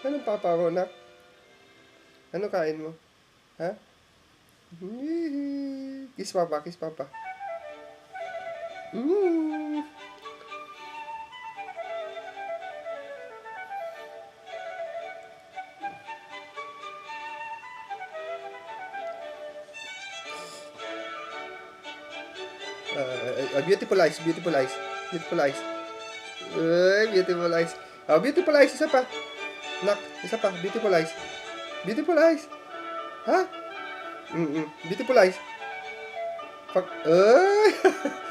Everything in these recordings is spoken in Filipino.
Anong papa mo, nak? Ano kain mo? Ha? Kiss papa, kiss papa. Mm. Beautiful eyes, beautiful eyes, beautiful eyes. Beautiful eyes. Beautiful eyes, isa pa. Nak, isa pa, beautiful eyes. Beautiful eyes. Ha? Beautiful eyes.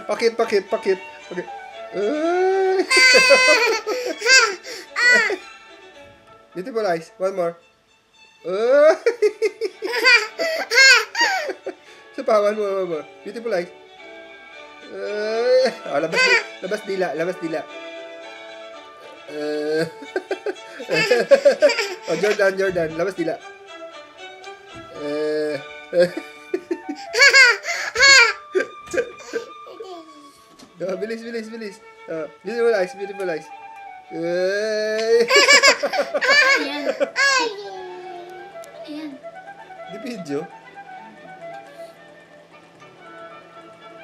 Pakit, pakit, pakit. Pakit. Beautiful eyes. One more. Isa pa, one more. Beautiful eyes. Labas dila, labas dila. Jordan, labas dila. Bilis. Beautiful eyes, beautiful eyes. Ayan. Ayan. Di video.